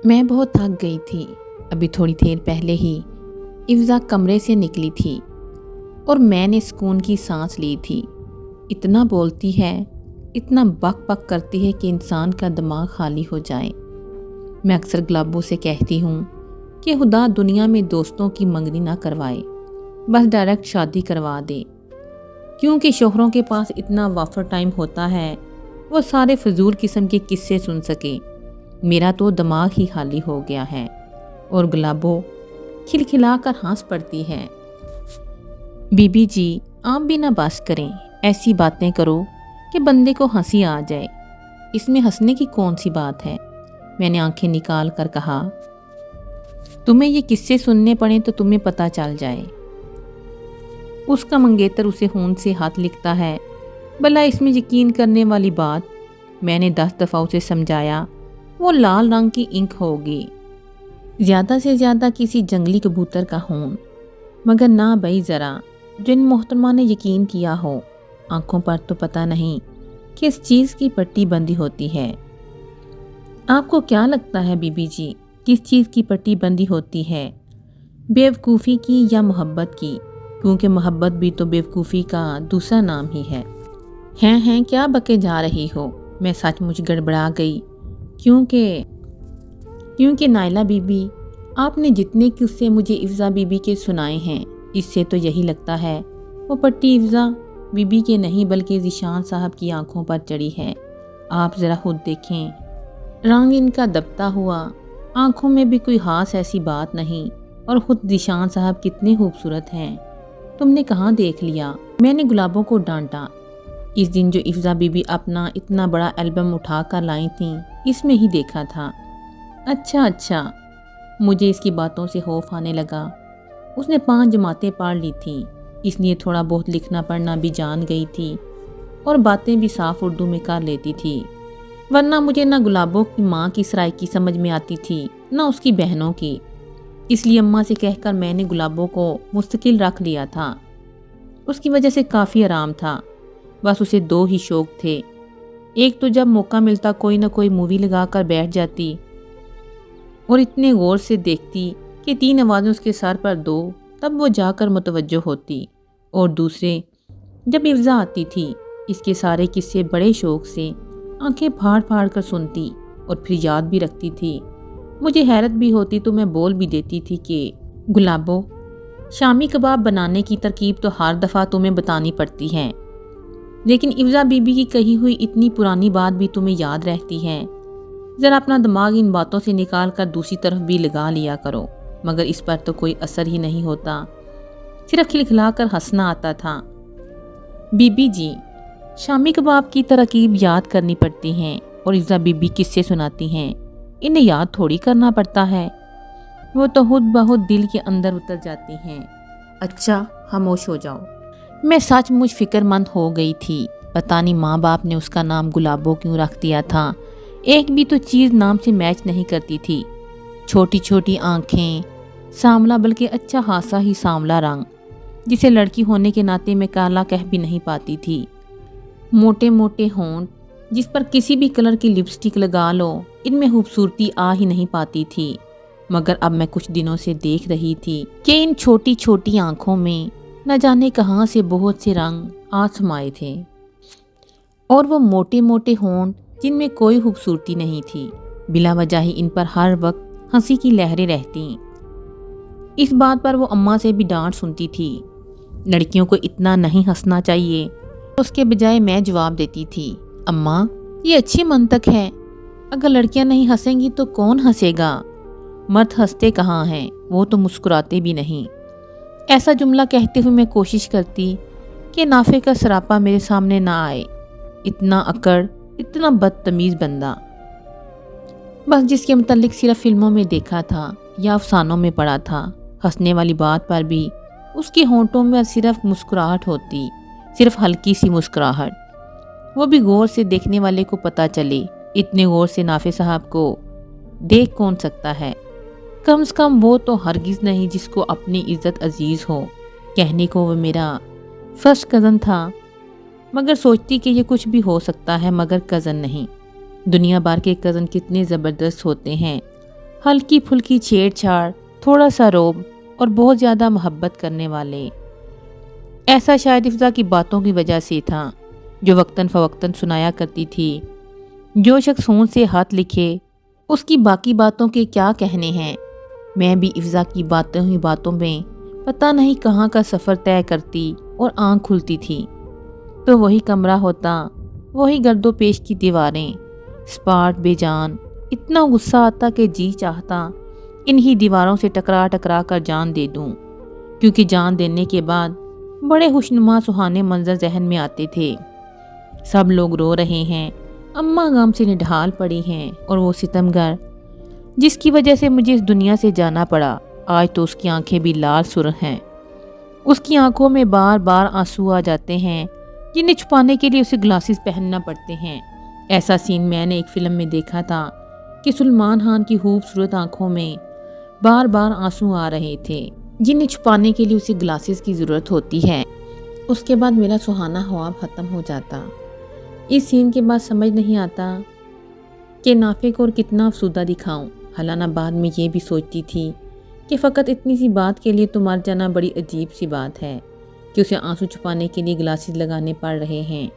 میں بہت تھک گئی تھی۔ ابھی تھوڑی دیر پہلے ہی افزا کمرے سے نکلی تھی اور میں نے سکون کی سانس لی تھی۔ اتنا بولتی ہے، اتنا بک بک کرتی ہے کہ انسان کا دماغ خالی ہو جائے۔ میں اکثر گلابوں سے کہتی ہوں کہ خدا دنیا میں دوستوں کی منگنی نہ کروائے، بس ڈائریکٹ شادی کروا دے، کیونکہ شوہروں کے پاس اتنا وافر ٹائم ہوتا ہے وہ سارے فضول قسم کے قصے سن سکے۔ میرا تو دماغ ہی خالی ہو گیا ہے۔ اور گلابو کھلکھلا کر ہنس پڑتی ہے۔ بی بی جی آپ بھی نہ بس کریں، ایسی باتیں کرو کہ بندے کو ہنسی آ جائے، اس میں ہنسنے کی کون سی بات ہے؟ میں نے آنکھیں نکال کر کہا، تمہیں یہ قصے سننے پڑیں تو تمہیں پتہ چل جائے۔ اس کا منگیتر اسے خون سے ہاتھ لکھتا ہے، بھلا اس میں یقین کرنے والی بات؟ میں نے 10 دفعہ اسے سمجھایا، وہ لال رنگ کی انک ہوگی، زیادہ سے زیادہ کسی جنگلی کبوتر کا خون، مگر نہ بھائی ذرا جو ان محترمہ نے یقین کیا ہو۔ آنکھوں پر تو پتہ نہیں کس چیز کی پٹی بندھی ہوتی ہے۔ آپ کو کیا لگتا ہے بی بی جی کس چیز کی پٹی بندھی ہوتی ہے؟ بیوقوفی کی یا محبت کی؟ کیونکہ محبت بھی تو بیوقوفی کا دوسرا نام ہی ہے۔ ہیں کیا بکے جا رہی ہو؟ میں سچ مچ گڑبڑا گئی، کیونکہ نائلہ بی بی آپ نے جتنے قصے مجھے افزا بی بی کے سنائے ہیں، اس سے تو یہی لگتا ہے وہ پٹی افزا بی بی کے نہیں بلکہ ذیشان صاحب کی آنکھوں پر چڑھی ہے۔ آپ ذرا خود دیکھیں، رنگ ان کا دبتا ہوا، آنکھوں میں بھی کوئی خاص ایسی بات نہیں، اور خود ذیشان صاحب کتنے خوبصورت ہیں۔ تم نے کہاں دیکھ لیا؟ میں نے گلابوں کو ڈانٹا۔ اس دن جو افزا بی بی اپنا اتنا بڑا البم اٹھا کر لائی تھیں، اس میں ہی دیکھا تھا۔ اچھا، مجھے اس کی باتوں سے خوف آنے لگا۔ اس نے 5 جماعتیں پڑھ لی تھیں، اس لیے تھوڑا بہت لکھنا پڑھنا بھی جان گئی تھی اور باتیں بھی صاف اردو میں کر لیتی تھی، ورنہ مجھے نہ گلابوں کی ماں کی سرائکی سمجھ میں آتی تھی نہ اس کی بہنوں کی۔ اس لیے اماں سے کہہ کر میں نے گلابوں کو مستقل رکھ لیا تھا۔ اس کی وجہ سے کافی آرام تھا، بس اسے 2 ہی شوق تھے۔ ایک تو جب موقع ملتا کوئی نہ کوئی مووی لگا کر بیٹھ جاتی اور اتنے غور سے دیکھتی کہ 3 آوازیں اس کے سر پر دو، تب وہ جا کر متوجہ ہوتی، اور دوسرے جب افزا آتی تھی، اس کے سارے قصے بڑے شوق سے آنکھیں پھاڑ پھاڑ کر سنتی اور پھر یاد بھی رکھتی تھی۔ مجھے حیرت بھی ہوتی تو میں بول بھی دیتی تھی کہ گلابو شامی کباب بنانے کی ترکیب تو ہر دفعہ تمہیں بتانی پڑتی ہے، لیکن افزا بی بی کی کہی ہوئی اتنی پرانی بات بھی تمہیں یاد رہتی ہے۔ ذرا اپنا دماغ ان باتوں سے نکال کر دوسری طرف بھی لگا لیا کرو، مگر اس پر تو کوئی اثر ہی نہیں ہوتا، صرف کھلکھلا کر ہنسنا آتا تھا۔ بی بی جی شامی کباب کی ترکیب یاد کرنی پڑتی ہیں اور افزا بی بی قصے سناتی ہیں، انہیں یاد تھوڑی کرنا پڑتا ہے، وہ تو خود بخود دل کے اندر اتر جاتی ہیں۔ اچھا خاموش ہو جاؤ۔ میں سچ مچ فکر مند ہو گئی تھی، پتہ نہیں ماں باپ نے اس کا نام گلابو کیوں رکھ دیا تھا، ایک بھی تو چیز نام سے میچ نہیں کرتی تھی۔ چھوٹی چھوٹی آنکھیں، سانولا بلکہ اچھا خاصا ہی سانولا رنگ، جسے لڑکی ہونے کے ناطے میں کالا کہہ بھی نہیں پاتی تھی، موٹے موٹے ہونٹ جس پر کسی بھی کلر کی لپسٹک لگا لو ان میں خوبصورتی آ ہی نہیں پاتی تھی، مگر اب میں کچھ دنوں سے دیکھ رہی تھی کہ ان چھوٹی چھوٹی آنکھوں میں نہ جانے کہاں سے بہت سے رنگ آ سمائے تھے، اور وہ موٹے موٹے ہونٹ جن میں کوئی خوبصورتی نہیں تھی، بلا وجہ ہی ان پر ہر وقت ہنسی کی لہریں رہتی۔ اس بات پر وہ اماں سے بھی ڈانٹ سنتی تھی، لڑکیوں کو اتنا نہیں ہنسنا چاہیے، اس کے بجائے میں جواب دیتی تھی، اماں یہ اچھی منطق ہے، اگر لڑکیاں نہیں ہنسیں گی تو کون ہنسے گا؟ مرد ہنستے کہاں ہیں، وہ تو مسکراتے بھی نہیں۔ ایسا جملہ کہتے ہوئے میں کوشش کرتی کہ نافے کا سراپا میرے سامنے نہ آئے، اتنا اکڑ، اتنا بدتمیز بندہ، بس جس کے متعلق صرف فلموں میں دیکھا تھا یا افسانوں میں پڑھا تھا۔ ہنسنے والی بات پر بھی اس کے ہونٹوں میں صرف مسکراہٹ ہوتی، صرف ہلکی سی مسکراہٹ، وہ بھی غور سے دیکھنے والے کو پتہ چلے۔ اتنے غور سے نافع صاحب کو دیکھ کون سکتا ہے؟ کم سے کم وہ تو ہرگز نہیں جس کو اپنی عزت عزیز ہو۔ کہنے کو وہ میرا فرسٹ کزن تھا، مگر سوچتی کہ یہ کچھ بھی ہو سکتا ہے مگر کزن نہیں۔ دنیا بھر کے کزن کتنے زبردست ہوتے ہیں، ہلکی پھلکی چھیڑ چھاڑ، تھوڑا سا روب اور بہت زیادہ محبت کرنے والے۔ ایسا شاید افزا کی باتوں کی وجہ سے تھا جو وقتاً فوقتاً سنایا کرتی تھی۔ جو شخص ہونٹ سے ہاتھ لکھے اس کی باقی باتوں کے کیا کہنے ہیں۔ میں بھی افزا کی باتوں ہی باتوں میں پتہ نہیں کہاں کا سفر طے کرتی اور آنکھ کھلتی تھی تو وہی کمرہ ہوتا، وہی گرد و پیش کی دیواریں، سپاٹ بے جان۔ اتنا غصہ آتا کہ جی چاہتا انہی دیواروں سے ٹکرا ٹکرا کر جان دے دوں، کیونکہ جان دینے کے بعد بڑے خوشنما سہانے منظر ذہن میں آتے تھے۔ سب لوگ رو رہے ہیں، اماں غم سے نڈھال پڑی ہیں، اور وہ ستمگر جس کی وجہ سے مجھے اس دنیا سے جانا پڑا، آج تو اس کی آنکھیں بھی لال سرخ ہیں۔ اس کی آنکھوں میں بار بار آنسو آ جاتے ہیں جنہیں چھپانے کے لیے اسے گلاسز پہننا پڑتے ہیں۔ ایسا سین میں نے ایک فلم میں دیکھا تھا کہ سلمان خان کی خوبصورت آنکھوں میں بار بار آنسو آ رہے تھے جنہیں چھپانے کے لیے اسے گلاسز کی ضرورت ہوتی ہے۔ اس کے بعد میرا سہانا خواب ختم ہو جاتا۔ اس سین کے بعد سمجھ نہیں آتا کہ نافع کو اور کتنا افسردہ دکھاؤں۔ حالانہ بعد میں یہ بھی سوچتی تھی کہ فقط اتنی سی بات کے لیے تو مر جانا بڑی عجیب سی بات ہے کہ اسے آنسو چھپانے کے لیے گلاسز لگانے پڑ رہے ہیں۔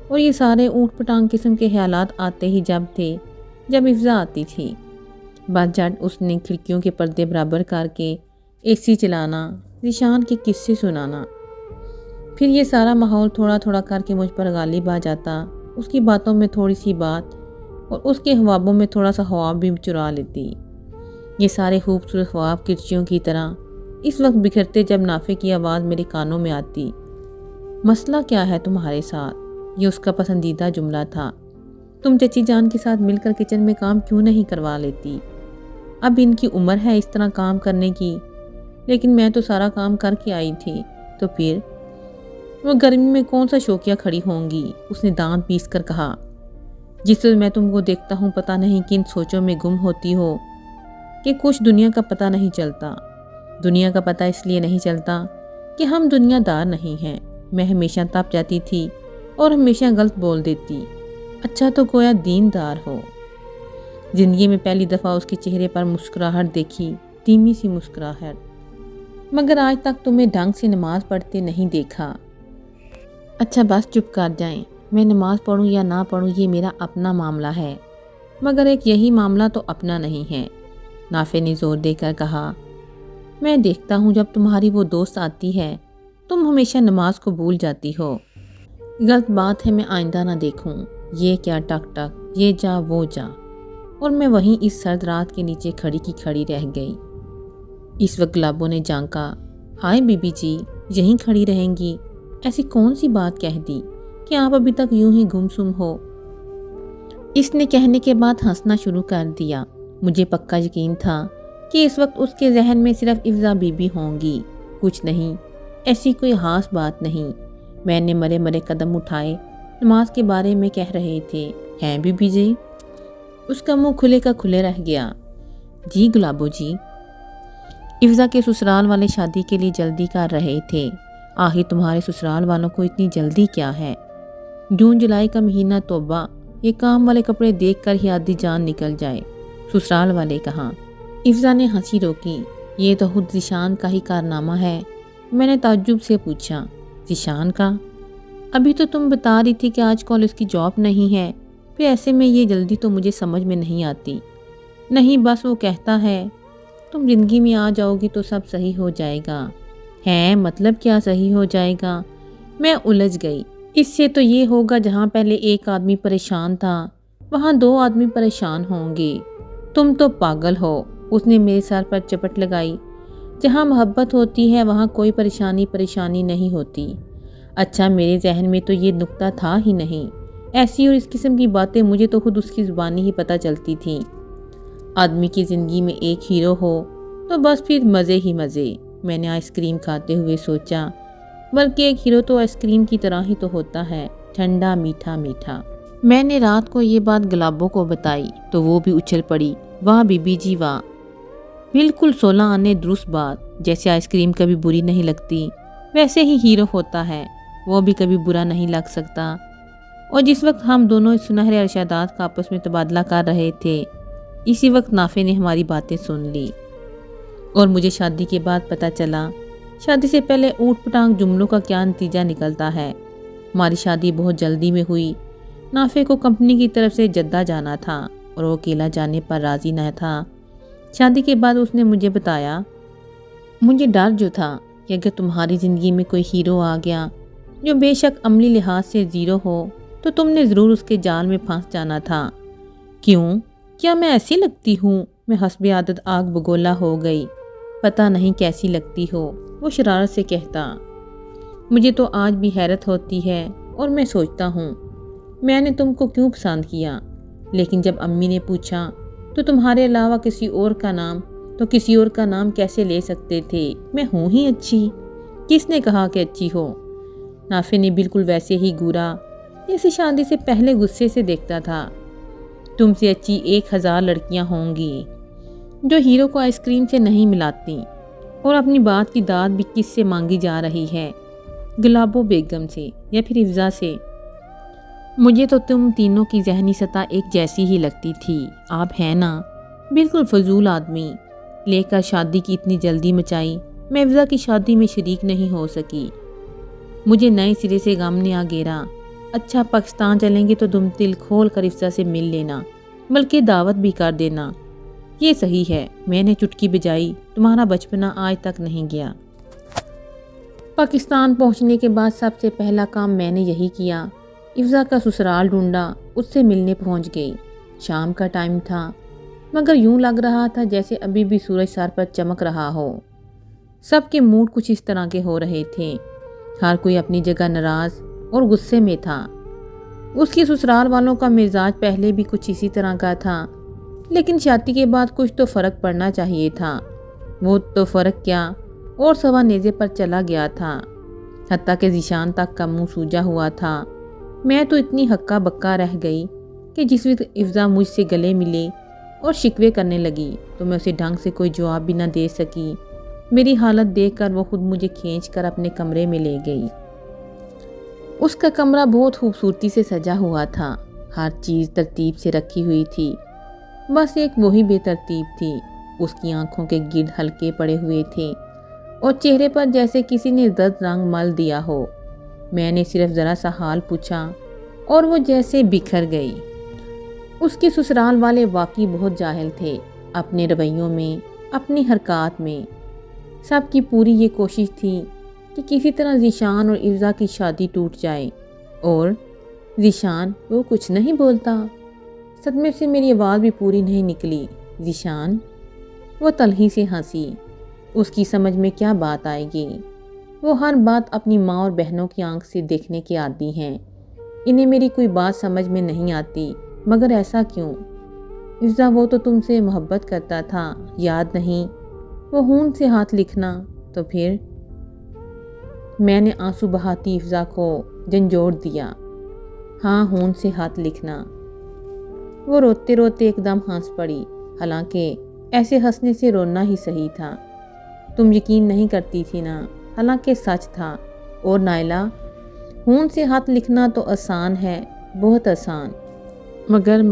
اور یہ سارے اوٹ پٹانگ قسم کے خیالات آتے ہی جب افزا آتی تھی۔ بعد جٹ اس نے کھڑکیوں کے پردے برابر کر کے اے سی چلانا، ذیشان کے قصے سنانا، پھر یہ سارا ماحول تھوڑا تھوڑا کر کے مجھ پر غالب آ جاتا۔ اس کی باتوں میں تھوڑی سی بات اور اس کے خوابوں میں تھوڑا سا خواب بھی چرا لیتی۔ یہ سارے خوبصورت خواب کرچیوں کی طرح اس وقت بکھرتے جب نافع کی آواز میرے کانوں میں آتی، مسئلہ کیا ہے تمہارے ساتھ؟ یہ اس کا پسندیدہ جملہ تھا۔ تم چچی جان کے ساتھ مل کر کچن میں کام کیوں نہیں کروا لیتی؟ اب ان کی عمر ہے اس طرح کام کرنے کی، لیکن میں تو سارا کام کر کے آئی تھی، تو پھر وہ گرمی میں کون سا شوقیہ کھڑی ہوں گی؟ اس نے دانت پیس کر کہا۔ جس سے میں تم کو دیکھتا ہوں پتہ نہیں کن سوچوں میں گم ہوتی ہو کہ کچھ دنیا کا پتہ نہیں چلتا۔ دنیا کا پتہ اس لیے نہیں چلتا کہ ہم دنیا دار نہیں ہیں۔ میں ہمیشہ تپ جاتی تھی اور ہمیشہ غلط بول دیتی۔ اچھا تو گویا دیندار ہو۔ زندگی میں پہلی دفعہ اس کے چہرے پر مسکراہٹ دیکھی، دھیمی سی مسکراہٹ۔ مگر آج تک تمہیں ڈھنگ سے نماز پڑھتے نہیں دیکھا۔ اچھا بس چپ کر جائیں، میں نماز پڑھوں یا نہ پڑھوں یہ میرا اپنا معاملہ ہے، مگر ایک یہی معاملہ تو اپنا نہیں ہے۔ نافع نے زور دے کر کہا، میں دیکھتا ہوں جب تمہاری وہ دوست آتی ہے تم ہمیشہ نماز کو بھول جاتی ہو۔ غلط بات ہے میں آئندہ نہ دیکھوں۔ یہ کیا ٹک ٹک، یہ جا وہ جا، اور میں وہیں اس سرد رات کے نیچے کھڑی کی کھڑی رہ گئی۔ اس وقت گلابوں نے جھانکا، ہائے بی بی جی یہیں کھڑی رہیں گی؟ ایسی کون سی بات کہہ دی کہ آپ ابھی تک یوں ہی گم سم ہو؟ اس نے کہنے کے بعد ہنسنا شروع کر دیا۔ مجھے پکا یقین تھا کہ اس وقت اس کے ذہن میں صرف افزا بی بی ہوں گی، کچھ نہیں، ایسی کوئی خاص بات نہیں۔ میں نے مرے مرے قدم اٹھائے، نماز کے بارے میں کہہ رہے تھے۔ ہیں بی بی جی؟ اس کا منہ کھلے کا کھلے رہ گیا۔ جی گلابو جی۔ افزا کے سسرال والے شادی کے لیے جلدی کر رہے تھے۔ آخر تمہارے سسرال والوں کو اتنی جلدی کیا ہے؟ جون جولائی کا مہینہ توبہ، یہ کام والے کپڑے دیکھ کر ہی آدھی جان نکل جائے۔ سسرال والے کہاں؟ افزا نے ہنسی روکی۔ یہ تو خود ذیشان کا ہی کارنامہ ہے۔ میں نے تعجب سے پوچھا، ذیشان کا؟ ابھی تو تم بتا رہی تھی کہ آج کل اس کی جاب نہیں ہے، پھر ایسے میں یہ جلدی تو مجھے سمجھ میں نہیں آتی۔ نہیں بس وہ کہتا ہے تم زندگی میں آ جاؤ گی تو سب صحیح ہو جائے گا۔ ہے مطلب کیا صحیح ہو جائے گا؟ میں الجھ گئی۔ اس سے تو یہ ہوگا جہاں پہلے ایک آدمی پریشان تھا وہاں دو آدمی پریشان ہوں گے۔ تم تو پاگل ہو، اس نے میرے سر پر چپٹ لگائی۔ جہاں محبت ہوتی ہے وہاں کوئی پریشانی نہیں ہوتی۔ اچھا میرے ذہن میں تو یہ نکتہ تھا ہی نہیں۔ ایسی اور اس قسم کی باتیں مجھے تو خود اس کی زبانی ہی پتہ چلتی تھیں۔ آدمی کی زندگی میں ایک ہیرو ہو تو بس پھر مزے ہی مزے۔ میں نے آئس کریم کھاتے ہوئے سوچا، بلکہ ایک ہیرو تو آئس کریم کی طرح ہی تو ہوتا ہے، ٹھنڈا میٹھا میٹھا۔ میں نے رات کو یہ بات گلابوں کو بتائی تو وہ بھی اچھل پڑی، واہ بی بی جی واہ، بالکل 16 آنے درست بات۔ جیسے آئس کریم کبھی بری نہیں لگتی ویسے ہی ہیرو ہوتا ہے، وہ بھی کبھی برا نہیں لگ سکتا۔ اور جس وقت ہم دونوں اس سنہرے ارشادات کا آپس میں تبادلہ کر رہے تھے اسی وقت نافع نے ہماری باتیں سن لی اور مجھے شادی کے بعد پتہ چلا شادی سے پہلے اوٹ پٹانگ جملوں کا کیا نتیجہ نکلتا ہے۔ ہماری شادی بہت جلدی میں ہوئی۔ نافع کو کمپنی کی طرف سے جدہ جانا تھا اور وہ اکیلا جانے پر راضی نہ تھا۔ شادی کے بعد اس نے مجھے بتایا، مجھے ڈر جو تھا کہ اگر تمہاری زندگی میں کوئی ہیرو آ گیا جو بے شک عملی لحاظ سے زیرو ہو تو تم نے ضرور اس کے جال میں پھنس جانا تھا۔ کیوں؟ کیا میں ایسی لگتی ہوں؟ میں حسب عادت آگ بگولا ہو گئی۔ پتہ نہیں کیسی لگتی ہو، وہ شرارت سے کہتا۔ مجھے تو آج بھی حیرت ہوتی ہے اور میں سوچتا ہوں میں نے تم کو کیوں پسند کیا، لیکن جب امی نے پوچھا تو تمہارے علاوہ کسی اور کا نام کیسے لے سکتے تھے؟ میں ہوں ہی اچھی۔ کس نے کہا کہ اچھی ہو؟ نافع نے بالکل ویسے ہی گورا جیسے شادی سے پہلے غصے سے دیکھتا تھا۔ تم سے اچھی 1000 لڑکیاں ہوں گی جو ہیرو کو آئس کریم سے نہیں ملاتی، اور اپنی بات کی داد بھی کس سے مانگی جا رہی ہے؟ گلابو بیگم سے یا پھر افزا سے؟ مجھے تو تم تینوں کی ذہنی سطح ایک جیسی ہی لگتی تھی۔ آپ ہیں نا بالکل فضول آدمی، لے کر شادی کی اتنی جلدی مچائی۔ میں افزا کی شادی میں شریک نہیں ہو سکی۔ مجھے نئے سرے سے غم نے آ گھیرا۔ اچھا پاکستان چلیں گے تو تم دل کھول کر افزا سے مل لینا، بلکہ دعوت بھی کر دینا۔ یہ صحیح ہے، میں نے چٹکی بجائی، تمہارا بچپنا آج تک نہیں گیا۔ پاکستان پہنچنے کے بعد سب سے پہلا کام میں نے یہی کیا، افزا کا سسرال ڈھونڈا، اس سے ملنے پہنچ گئی۔ شام کا ٹائم تھا، مگر یوں لگ رہا تھا جیسے ابھی بھی سورج سر پر چمک رہا ہو۔ سب کے موڈ کچھ اس طرح کے ہو رہے تھے، ہر کوئی اپنی جگہ ناراض اور غصے میں تھا۔ اس کی سسرال والوں کا مزاج پہلے بھی کچھ اسی طرح کا تھا، لیکن شادی کے بعد کچھ تو فرق پڑنا چاہیے تھا۔ وہ تو فرق کیا اور سوا نیزے پر چلا گیا تھا، حتیٰ کہ ذیشان تک کا منہ سوجا ہوا تھا۔ میں تو اتنی ہکا بکا رہ گئی کہ جس وقت افزا مجھ سے گلے ملے اور شکوے کرنے لگی تو میں اسے ڈھنگ سے کوئی جواب بھی نہ دے سکی۔ میری حالت دیکھ کر وہ خود مجھے کھینچ کر اپنے کمرے میں لے گئی۔ اس کا کمرہ بہت خوبصورتی سے سجا ہوا تھا، ہر چیز ترتیب سے رکھی ہوئی تھی، بس ایک وہی بے ترتیب تھی۔ اس کی آنکھوں کے گرد ہلکے پڑے ہوئے تھے اور چہرے پر جیسے کسی نے زرد رنگ مل دیا ہو۔ میں نے صرف ذرا سا حال پوچھا اور وہ جیسے بکھر گئی۔ اس کے سسرال والے واقعی بہت جاہل تھے، اپنے رویوں میں، اپنی حرکات میں۔ سب کی پوری یہ کوشش تھی کہ کسی طرح ذیشان اور افزا کی شادی ٹوٹ جائے، اور ذیشان وہ کچھ نہیں بولتا۔ صدمے سے میری آواز بھی پوری نہیں نکلی۔ ذیشان؟ وہ تلخی سے ہنسی۔ اس کی سمجھ میں کیا بات آئے گی؟ وہ ہر بات اپنی ماں اور بہنوں کی آنکھ سے دیکھنے کے عادی ہیں، انہیں میری کوئی بات سمجھ میں نہیں آتی۔ مگر ایسا کیوں؟ افزا وہ تو تم سے محبت کرتا تھا، یاد نہیں؟ وہ ہون سے ہاتھ لکھنا تو پھر؟ میں نے آنسو بہاتی افزا کو جھنجھوڑ دیا۔ ہاں، ہون سے ہاتھ لکھنا۔ وہ روتے روتے ایک دم ہنس پڑی، حالانکہ ایسے ہنسنے سے رونا ہی صحیح تھا۔ تم یقین نہیں کرتی تھی نا، حالانکہ سچ تھا۔ اور نائلہ، ہون سے ہاتھ لکھنا تو آسان ہے، بہت آسان، مگر